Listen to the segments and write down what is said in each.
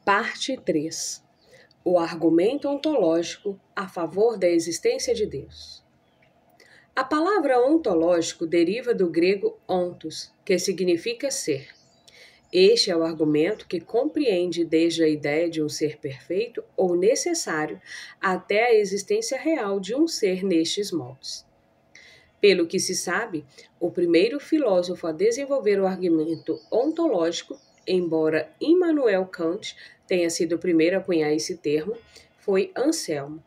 Parte 3. O argumento ontológico a favor da existência de Deus. A palavra ontológico deriva do grego ontos, que significa ser. Este é o argumento que compreende desde a ideia de um ser perfeito ou necessário até a existência real de um ser nestes moldes. Pelo que se sabe, o primeiro filósofo a desenvolver o argumento ontológico, embora Immanuel Kant tenha sido o primeiro a cunhar esse termo, foi Anselmo.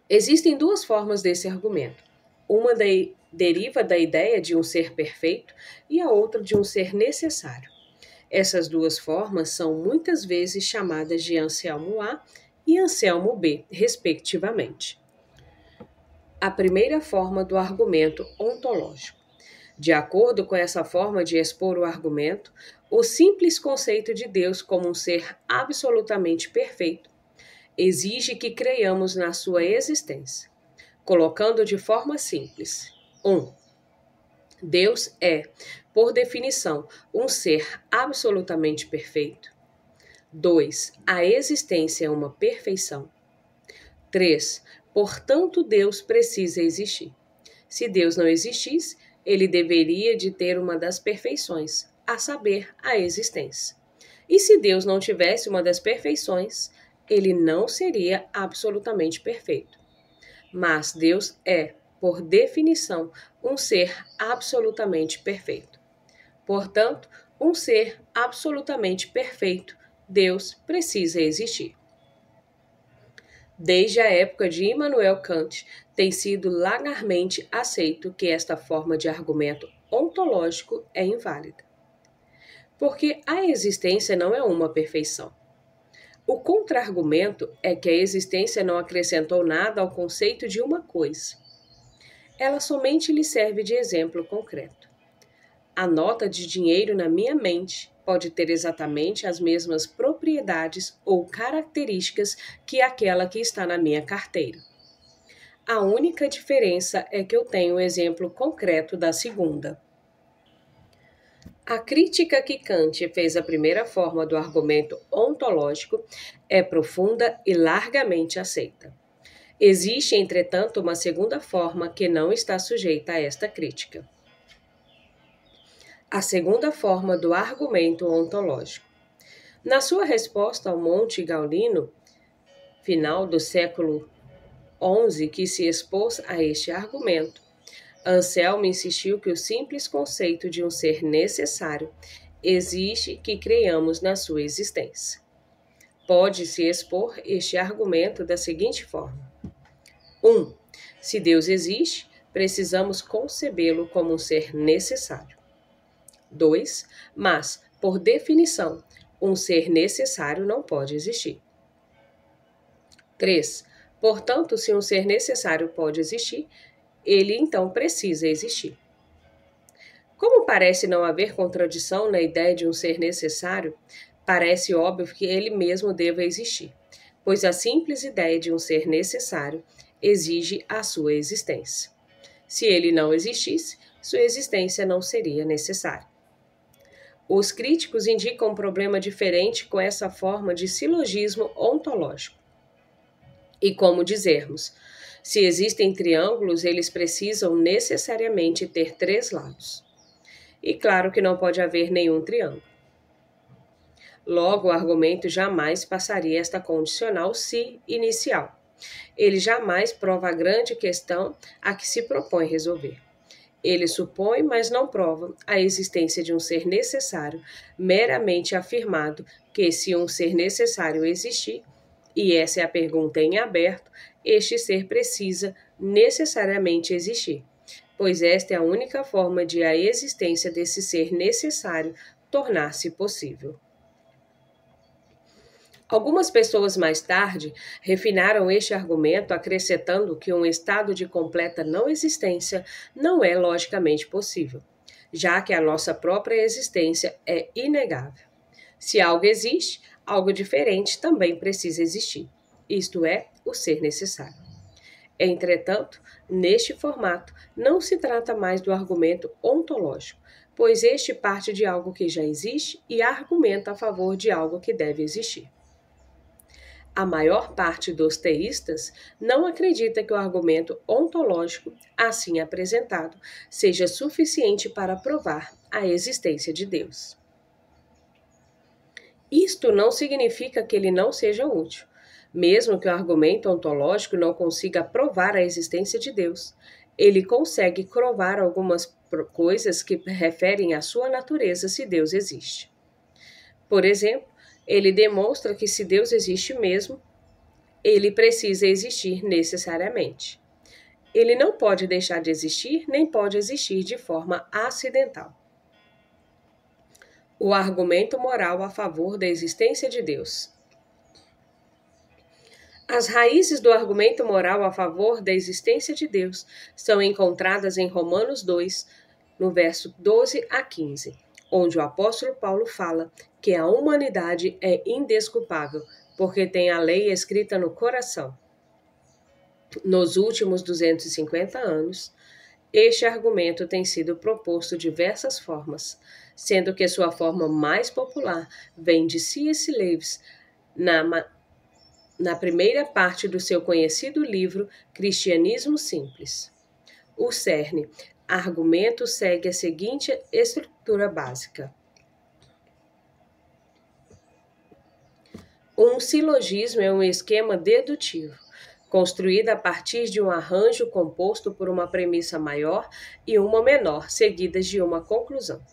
Existem duas formas desse argumento. Uma deriva da ideia de um ser perfeito e a outra de um ser necessário. Essas duas formas são muitas vezes chamadas de Anselmo A e Anselmo B, respectivamente. A primeira forma do argumento ontológico. De acordo com essa forma de expor o argumento, o simples conceito de Deus como um ser absolutamente perfeito exige que creiamos na sua existência. Colocando de forma simples: 1. Deus é, por definição, um ser absolutamente perfeito. 2. A existência é uma perfeição. 3. Portanto, Deus precisa existir. Se Deus não existisse, ele deveria de ter uma das perfeições, a saber, a existência. E se Deus não tivesse uma das perfeições, ele não seria absolutamente perfeito. Mas Deus é, por definição, um ser absolutamente perfeito. Portanto, um ser absolutamente perfeito, Deus precisa existir. Desde a época de Immanuel Kant, tem sido largamente aceito que esta forma de argumento ontológico é inválida. Porque a existência não é uma perfeição. O contra-argumento é que a existência não acrescentou nada ao conceito de uma coisa. Ela somente lhe serve de exemplo concreto. A nota de dinheiro na minha mente pode ter exatamente as mesmas propriedades ou características que aquela que está na minha carteira. A única diferença é que eu tenho o exemplo concreto da segunda. A crítica que Kant fez à primeira forma do argumento ontológico é profunda e largamente aceita. Existe, entretanto, uma segunda forma que não está sujeita a esta crítica. A segunda forma do argumento ontológico. Na sua resposta ao Monte Gaulino, final do século XI, que se expôs a este argumento, Anselmo insistiu que o simples conceito de um ser necessário exige que creiamos na sua existência. Pode-se expor este argumento da seguinte forma: 1. Se Deus existe, precisamos concebê-lo como um ser necessário. 2. Mas, por definição, um ser necessário não pode existir. 3. Portanto, se um ser necessário pode existir, ele então precisa existir. Como parece não haver contradição na ideia de um ser necessário, parece óbvio que ele mesmo deva existir, pois a simples ideia de um ser necessário exige a sua existência. Se ele não existisse, sua existência não seria necessária. Os críticos indicam um problema diferente com essa forma de silogismo ontológico. E como dizermos, se existem triângulos, eles precisam necessariamente ter 3 lados. E claro que não pode haver nenhum triângulo. Logo, o argumento jamais passaria esta condicional se inicial. Ele jamais prova a grande questão a que se propõe resolver. Ele supõe, mas não prova, a existência de um ser necessário, meramente afirmado que, se um ser necessário existir, e essa é a pergunta em aberto, este ser precisa necessariamente existir, pois esta é a única forma de a existência desse ser necessário tornar-se possível. Algumas pessoas mais tarde refinaram este argumento acrescentando que um estado de completa não existência não é logicamente possível, já que a nossa própria existência é inegável. Se algo existe, algo diferente também precisa existir, isto é, o ser necessário. Entretanto, neste formato, não se trata mais do argumento ontológico, pois este parte de algo que já existe e argumenta a favor de algo que deve existir. A maior parte dos teístas não acredita que o argumento ontológico, assim apresentado, seja suficiente para provar a existência de Deus. Isto não significa que ele não seja útil. Mesmo que o argumento ontológico não consiga provar a existência de Deus, ele consegue provar algumas coisas que referem à sua natureza se Deus existe. Por exemplo, ele demonstra que se Deus existe mesmo, ele precisa existir necessariamente. Ele não pode deixar de existir, nem pode existir de forma acidental. O argumento moral a favor da existência de Deus. As raízes do argumento moral a favor da existência de Deus são encontradas em Romanos 2, no verso 12 a 15, onde o apóstolo Paulo fala que a humanidade é indesculpável, porque tem a lei escrita no coração. Nos últimos 250 anos, este argumento tem sido proposto de diversas formas, sendo que sua forma mais popular vem de C.S. Lewis na primeira parte do seu conhecido livro Cristianismo Simples. O cerne argumento segue a seguinte estrutura básica. Um silogismo é um esquema dedutivo, construído a partir de um arranjo composto por uma premissa maior e uma menor, seguidas de uma conclusão.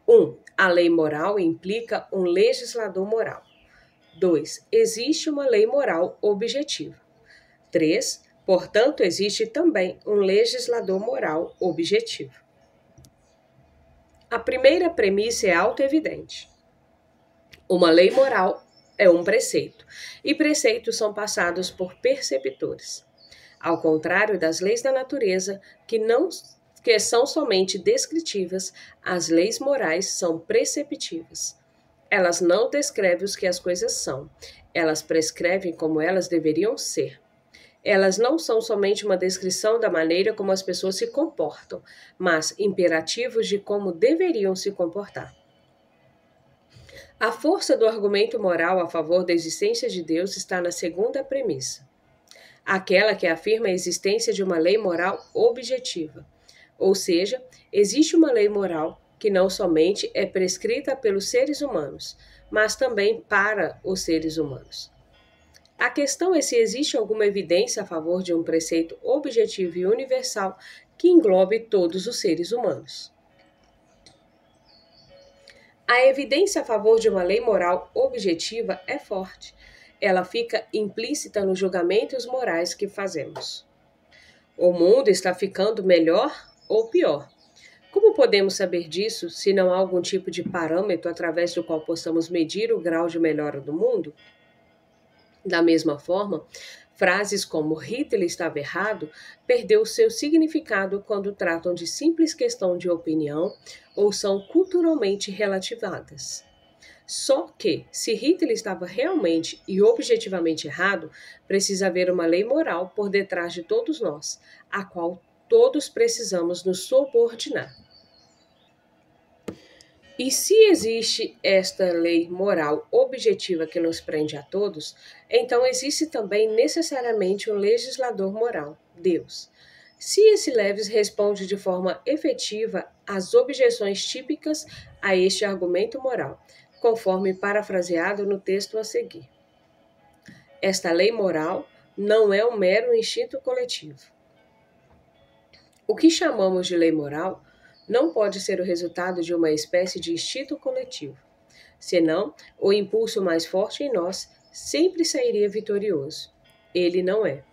1. A lei moral implica um legislador moral. 2. Existe uma lei moral objetiva. 3. Portanto, existe também um legislador moral objetivo. A primeira premissa é autoevidente. Uma lei moral é um preceito, e preceitos são passados por perceptores. Ao contrário das leis da natureza, que são somente descritivas, as leis morais são preceptivas. Elas não descrevem os que as coisas são, elas prescrevem como elas deveriam ser. Elas não são somente uma descrição da maneira como as pessoas se comportam, mas imperativos de como deveriam se comportar. A força do argumento moral a favor da existência de Deus está na segunda premissa, aquela que afirma a existência de uma lei moral objetiva, ou seja, existe uma lei moral que não somente é prescrita pelos seres humanos, mas também para os seres humanos. A questão é se existe alguma evidência a favor de um preceito objetivo e universal que englobe todos os seres humanos. A evidência a favor de uma lei moral objetiva é forte. Ela fica implícita nos julgamentos morais que fazemos. O mundo está ficando melhor ou pior? Como podemos saber disso se não há algum tipo de parâmetro através do qual possamos medir o grau de melhora do mundo? Da mesma forma, frases como Hitler estava errado perdeu seu significado quando tratam de simples questão de opinião ou são culturalmente relativadas. Só que, se Hitler estava realmente e objetivamente errado, precisa haver uma lei moral por detrás de todos nós, a qual todos precisamos nos subordinar. E se existe esta lei moral objetiva que nos prende a todos, então existe também necessariamente um legislador moral, Deus. C.S. Lewis responde de forma efetiva às objeções típicas a este argumento moral, conforme parafraseado no texto a seguir. Esta lei moral não é um mero instinto coletivo. O que chamamos de lei moral não pode ser o resultado de uma espécie de instinto coletivo. Senão, o impulso mais forte em nós sempre sairia vitorioso. Ele não é.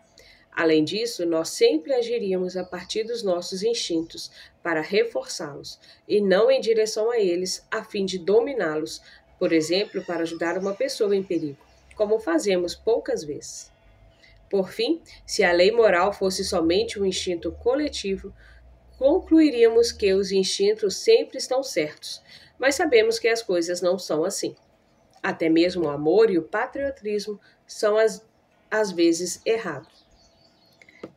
Além disso, nós sempre agiríamos a partir dos nossos instintos para reforçá-los, e não em direção a eles, a fim de dominá-los, por exemplo, para ajudar uma pessoa em perigo, como fazemos poucas vezes. Por fim, se a lei moral fosse somente um instinto coletivo, concluiríamos que os instintos sempre estão certos, mas sabemos que as coisas não são assim. Até mesmo o amor e o patriotismo são às vezes errados.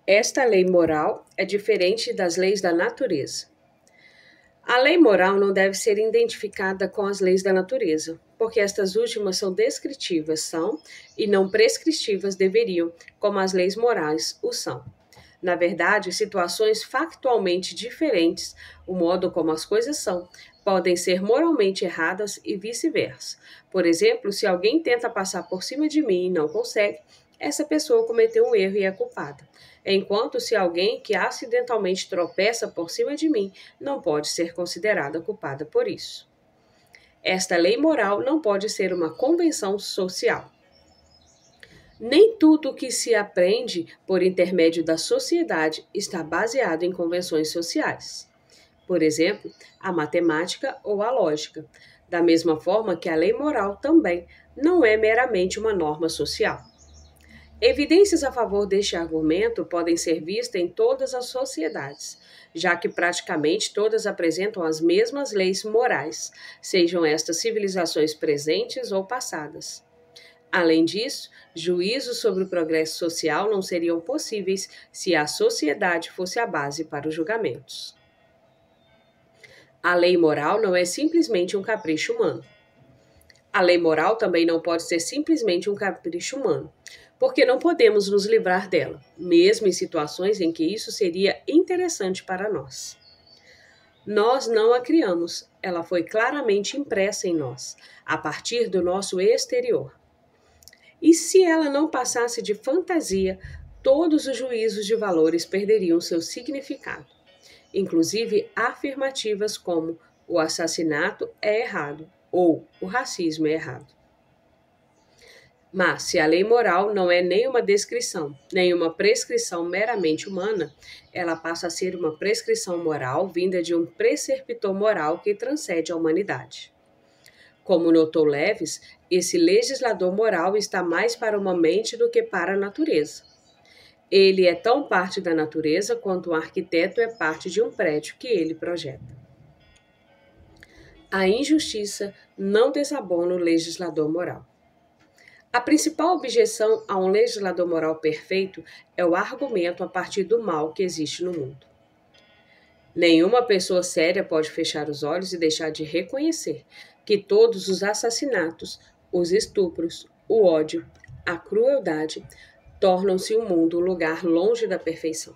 Esta lei moral é diferente das leis da natureza. A lei moral não deve ser identificada com as leis da natureza, porque estas últimas são descritivas, e não prescritivas deveriam, como as leis morais o são. Na verdade, situações factualmente diferentes, o modo como as coisas são, podem ser moralmente erradas e vice-versa. Por exemplo, se alguém tenta passar por cima de mim e não consegue, essa pessoa cometeu um erro e é culpada. Enquanto se alguém que acidentalmente tropeça por cima de mim não pode ser considerada culpada por isso. Esta lei moral não pode ser uma convenção social. Nem tudo o que se aprende por intermédio da sociedade está baseado em convenções sociais. Por exemplo, a matemática ou a lógica, da mesma forma que a lei moral também não é meramente uma norma social. Evidências a favor deste argumento podem ser vistas em todas as sociedades, já que praticamente todas apresentam as mesmas leis morais, sejam estas civilizações presentes ou passadas. Além disso, juízos sobre o progresso social não seriam possíveis se a sociedade fosse a base para os julgamentos. A lei moral não é simplesmente um capricho humano. A lei moral também não pode ser simplesmente um capricho humano, porque não podemos nos livrar dela, mesmo em situações em que isso seria interessante para nós. Nós não a criamos, ela foi claramente impressa em nós, a partir do nosso exterior. E se ela não passasse de fantasia, todos os juízos de valores perderiam seu significado, inclusive afirmativas como o assassinato é errado ou o racismo é errado. Mas, se a lei moral não é nem uma descrição, nem uma prescrição meramente humana, ela passa a ser uma prescrição moral vinda de um preceptor moral que transcende a humanidade. Como notou Leves, esse legislador moral está mais para uma mente do que para a natureza. Ele é tão parte da natureza quanto um arquiteto é parte de um prédio que ele projeta. A injustiça não desabona o legislador moral. A principal objeção a um legislador moral perfeito é o argumento a partir do mal que existe no mundo. Nenhuma pessoa séria pode fechar os olhos e deixar de reconhecer que todos os assassinatos, os estupros, o ódio, a crueldade tornam-se o mundo um lugar longe da perfeição.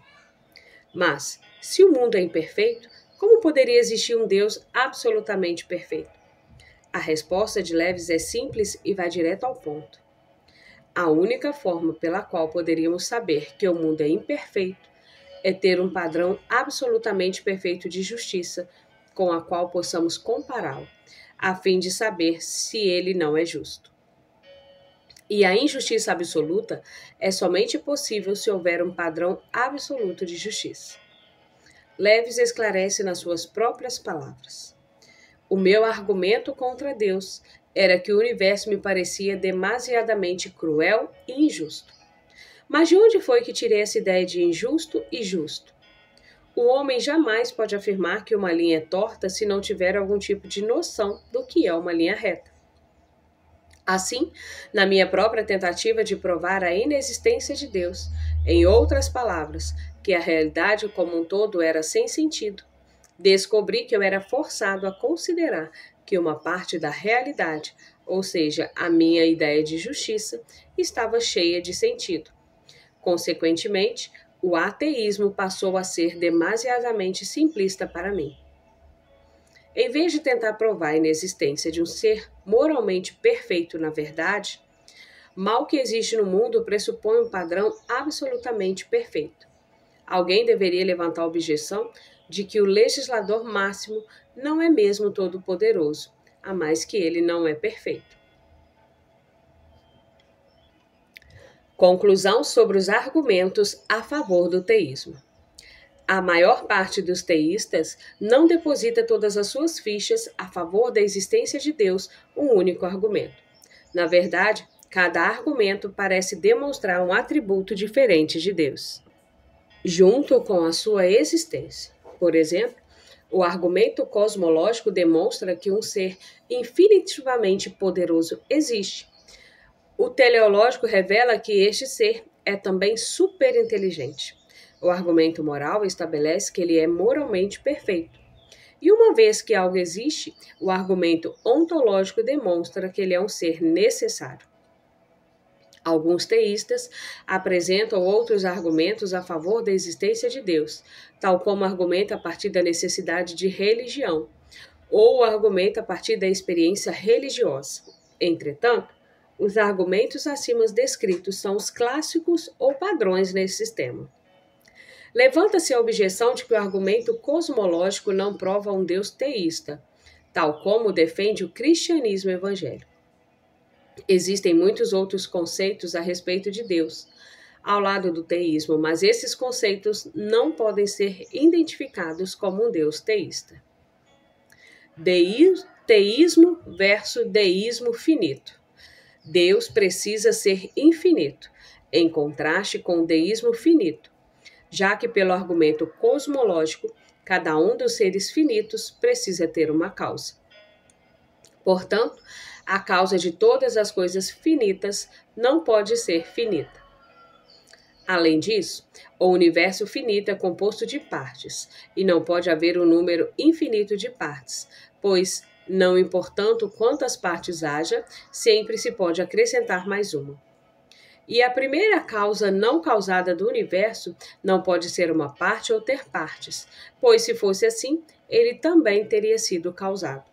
Mas, se o mundo é imperfeito, como poderia existir um Deus absolutamente perfeito? A resposta de Leves é simples e vai direto ao ponto. A única forma pela qual poderíamos saber que o mundo é imperfeito é ter um padrão absolutamente perfeito de justiça com a qual possamos compará-lo, a fim de saber se ele não é justo. E a injustiça absoluta é somente possível se houver um padrão absoluto de justiça. Leves esclarece nas suas próprias palavras. O meu argumento contra Deus era que o universo me parecia demasiadamente cruel e injusto. Mas de onde foi que tirei essa ideia de injusto e justo? O homem jamais pode afirmar que uma linha é torta se não tiver algum tipo de noção do que é uma linha reta. Assim, na minha própria tentativa de provar a inexistência de Deus, em outras palavras, que a realidade como um todo era sem sentido, descobri que eu era forçado a considerar que uma parte da realidade, ou seja, a minha ideia de justiça, estava cheia de sentido. Consequentemente, o ateísmo passou a ser demasiadamente simplista para mim. Em vez de tentar provar a inexistência de um ser moralmente perfeito na verdade, mal que existe no mundo pressupõe um padrão absolutamente perfeito. Alguém deveria levantar a objeção de que o legislador máximo não é mesmo todo-poderoso, a mais que ele não é perfeito. Conclusão sobre os argumentos a favor do teísmo. A maior parte dos teístas não deposita todas as suas fichas a favor da existência de Deus um único argumento. Na verdade, cada argumento parece demonstrar um atributo diferente de Deus, junto com a sua existência. Por exemplo, o argumento cosmológico demonstra que um ser infinitivamente poderoso existe. O teleológico revela que este ser é também superinteligente. O argumento moral estabelece que ele é moralmente perfeito. E uma vez que algo existe, o argumento ontológico demonstra que ele é um ser necessário. Alguns teístas apresentam outros argumentos a favor da existência de Deus, tal como argumenta a partir da necessidade de religião, ou argumenta a partir da experiência religiosa. Entretanto, os argumentos acima descritos são os clássicos ou padrões nesse sistema. Levanta-se a objeção de que o argumento cosmológico não prova um Deus teísta, tal como defende o cristianismo evangélico. Existem muitos outros conceitos a respeito de Deus, ao lado do teísmo, mas esses conceitos não podem ser identificados como um Deus teísta. Teísmo versus deísmo finito. Deus precisa ser infinito, em contraste com o deísmo finito, já que, pelo argumento cosmológico, cada um dos seres finitos precisa ter uma causa. Portanto, a causa de todas as coisas finitas não pode ser finita. Além disso, o universo finito é composto de partes, e não pode haver um número infinito de partes, pois, não importando quantas partes haja, sempre se pode acrescentar mais uma. E a primeira causa não causada do universo não pode ser uma parte ou ter partes, pois se fosse assim, ele também teria sido causado.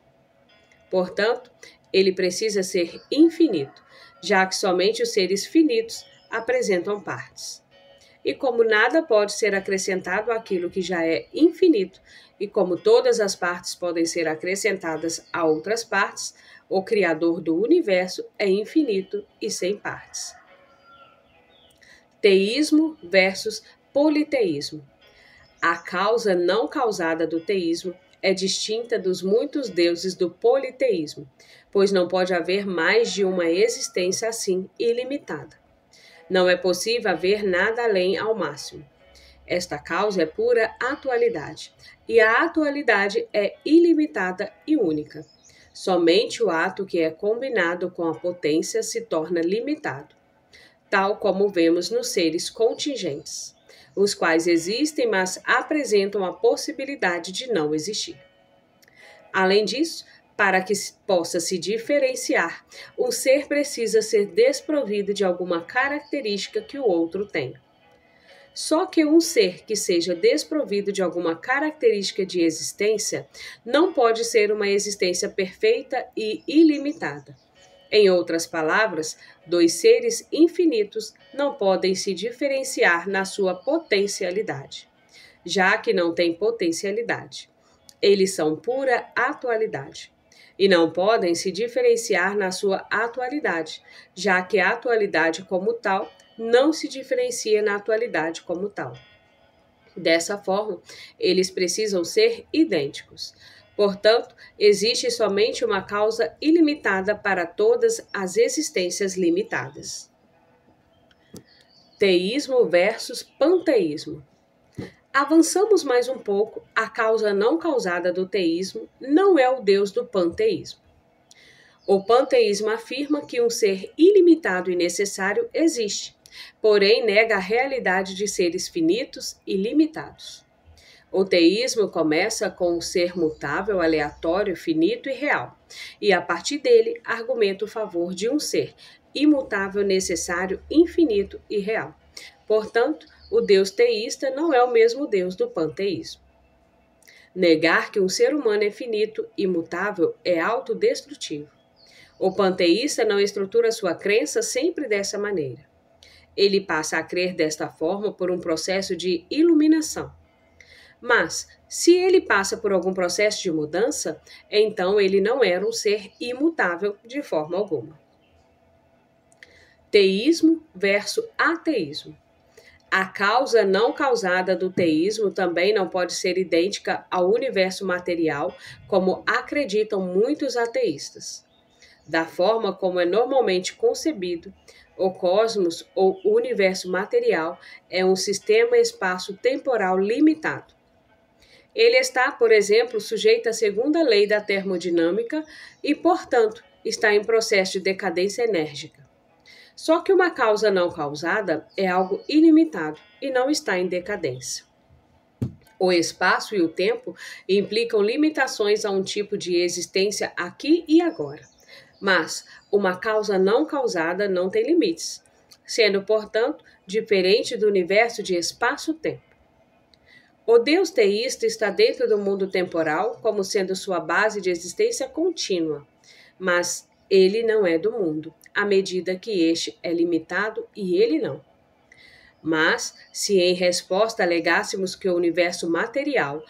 Portanto, ele precisa ser infinito, já que somente os seres finitos apresentam partes. E como nada pode ser acrescentado àquilo que já é infinito, e como todas as partes podem ser acrescentadas a outras partes, o Criador do universo é infinito e sem partes. Teísmo versus politeísmo. A causa não causada do teísmo é distinta dos muitos deuses do politeísmo, pois não pode haver mais de uma existência assim ilimitada. Não é possível haver nada além ao máximo. Esta causa é pura atualidade, e a atualidade é ilimitada e única. Somente o ato que é combinado com a potência se torna limitado, tal como vemos nos seres contingentes, os quais existem, mas apresentam a possibilidade de não existir. Além disso, para que possa se diferenciar, um ser precisa ser desprovido de alguma característica que o outro tem. Só que um ser que seja desprovido de alguma característica de existência não pode ser uma existência perfeita e ilimitada. Em outras palavras, dois seres infinitos não podem se diferenciar na sua potencialidade, já que não têm potencialidade. Eles são pura atualidade. E não podem se diferenciar na sua atualidade, já que a atualidade como tal não se diferencia na atualidade como tal. Dessa forma, eles precisam ser idênticos. Portanto, existe somente uma causa ilimitada para todas as existências limitadas. Teísmo versus panteísmo. Avançamos mais um pouco, a causa não causada do teísmo não é o Deus do panteísmo. O panteísmo afirma que um ser ilimitado e necessário existe, porém nega a realidade de seres finitos e limitados. O teísmo começa com um ser mutável, aleatório, finito e real, e a partir dele argumenta o favor de um ser imutável, necessário, infinito e real. Portanto, o Deus teísta não é o mesmo Deus do panteísmo. Negar que um ser humano é finito e imutável é autodestrutivo. O panteísta não estrutura sua crença sempre dessa maneira. Ele passa a crer desta forma por um processo de iluminação. Mas, se ele passa por algum processo de mudança, então ele não era um ser imutável de forma alguma. Teísmo versus ateísmo. A causa não causada do teísmo também não pode ser idêntica ao universo material, como acreditam muitos ateístas. Da forma como é normalmente concebido, o cosmos ou universo material é um sistema espaço-temporal limitado. Ele está, por exemplo, sujeito à segunda lei da termodinâmica e, portanto, está em processo de decadência enérgica. Só que uma causa não causada é algo ilimitado e não está em decadência. O espaço e o tempo implicam limitações a um tipo de existência aqui e agora. Mas uma causa não causada não tem limites, sendo, portanto, diferente do universo de espaço-tempo. O Deus teísta está dentro do mundo temporal como sendo sua base de existência contínua, mas ele não é do mundo, à medida que este é limitado e ele não. Mas, se em resposta alegássemos que o universo material,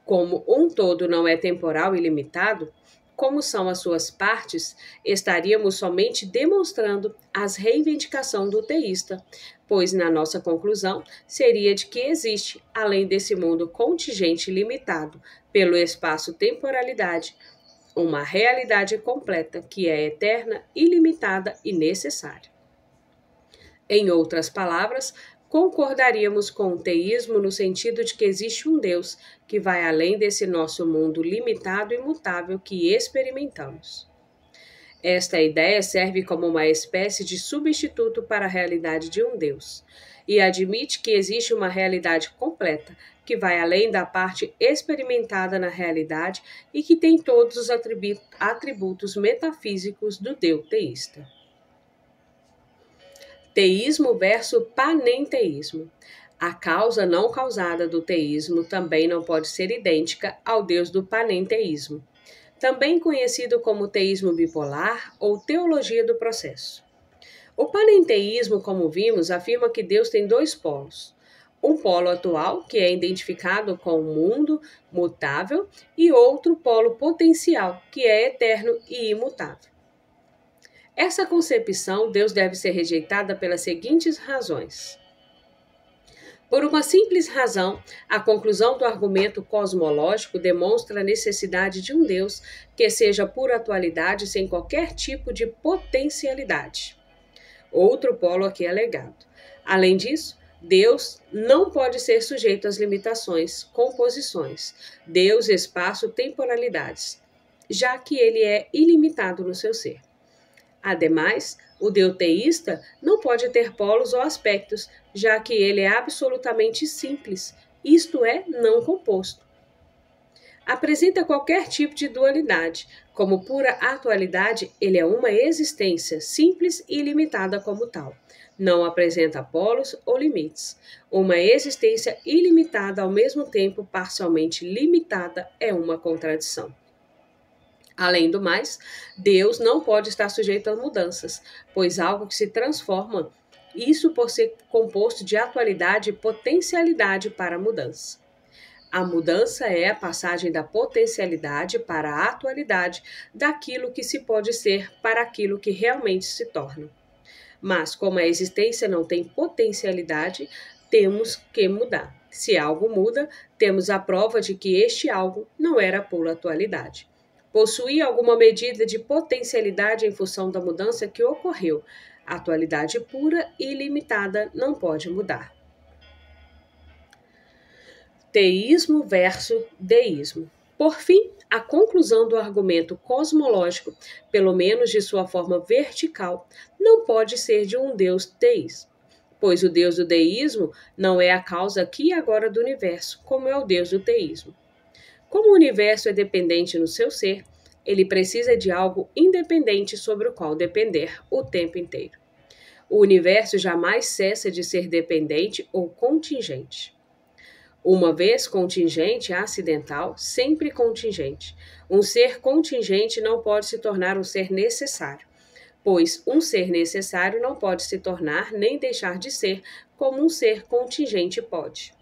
como um todo, não é temporal e limitado, como são as suas partes, estaríamos somente demonstrando as reivindicações do teísta, pois na nossa conclusão seria de que existe, além desse mundo contingente limitado pelo espaço-temporalidade, uma realidade completa que é eterna, ilimitada e necessária. Em outras palavras, concordaríamos com o teísmo no sentido de que existe um Deus que vai além desse nosso mundo limitado e mutável que experimentamos. Esta ideia serve como uma espécie de substituto para a realidade de um Deus e admite que existe uma realidade completa que vai além da parte experimentada na realidade e que tem todos os atributos metafísicos do Deus teísta. Teísmo versus panenteísmo. A causa não causada do teísmo também não pode ser idêntica ao Deus do panenteísmo, também conhecido como teísmo bipolar ou teologia do processo. O panenteísmo, como vimos, afirma que Deus tem dois polos. Um polo atual, que é identificado com o mundo mutável, e outro polo potencial, que é eterno e imutável. Essa concepção, Deus deve ser rejeitada pelas seguintes razões. Por uma simples razão, a conclusão do argumento cosmológico demonstra a necessidade de um Deus que seja pura atualidade sem qualquer tipo de potencialidade. Outro polo aqui é alegado. Além disso, Deus não pode ser sujeito às limitações, composições, Deus, espaço, temporalidades, já que ele é ilimitado no seu ser. Ademais, o Deus teísta não pode ter polos ou aspectos, já que ele é absolutamente simples, isto é, não composto. Apresenta qualquer tipo de dualidade. Como pura atualidade, ele é uma existência simples e limitada como tal. Não apresenta polos ou limites. Uma existência ilimitada ao mesmo tempo parcialmente limitada é uma contradição. Além do mais, Deus não pode estar sujeito a mudanças, pois algo que se transforma, isso por ser composto de atualidade e potencialidade para a mudança. A mudança é a passagem da potencialidade para a atualidade daquilo que se pode ser para aquilo que realmente se torna. Mas, como a existência não tem potencialidade, temos que mudar. Se algo muda, temos a prova de que este algo não era pura atualidade. Possuía alguma medida de potencialidade em função da mudança que ocorreu. A atualidade pura e ilimitada não pode mudar. Teísmo versus deísmo. Por fim, a conclusão do argumento cosmológico, pelo menos de sua forma vertical, não pode ser de um Deus teísta, pois o Deus do deísmo não é a causa aqui e agora do universo, como é o Deus do teísmo. Como o universo é dependente no seu ser, ele precisa de algo independente sobre o qual depender o tempo inteiro. O universo jamais cessa de ser dependente ou contingente. Uma vez contingente, acidental, sempre contingente. Um ser contingente não pode se tornar um ser necessário, pois um ser necessário não pode se tornar nem deixar de ser como um ser contingente pode.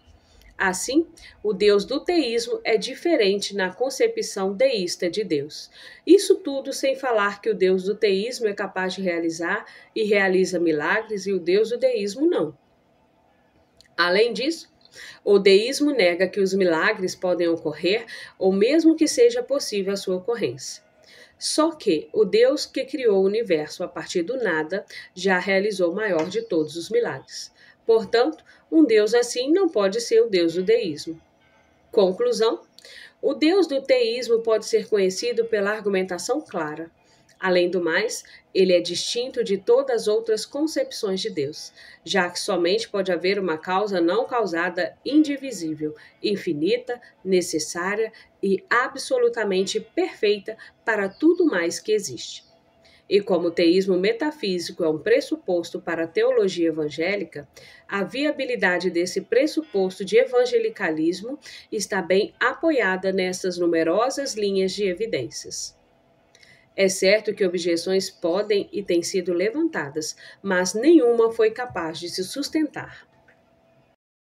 Assim, o Deus do teísmo é diferente na concepção deísta de Deus. Isso tudo sem falar que o Deus do teísmo é capaz de realizar e realiza milagres e o Deus do deísmo não. Além disso, o deísmo nega que os milagres podem ocorrer ou mesmo que seja possível a sua ocorrência. Só que o Deus que criou o universo a partir do nada já realizou o maior de todos os milagres. Portanto, um Deus assim não pode ser o Deus do deísmo. Conclusão: o Deus do teísmo pode ser conhecido pela argumentação clara. Além do mais, ele é distinto de todas as outras concepções de Deus, já que somente pode haver uma causa não causada indivisível, infinita, necessária e absolutamente perfeita para tudo mais que existe. E como o teísmo metafísico é um pressuposto para a teologia evangélica, a viabilidade desse pressuposto de evangelicalismo está bem apoiada nessas numerosas linhas de evidências. É certo que objeções podem e têm sido levantadas, mas nenhuma foi capaz de se sustentar.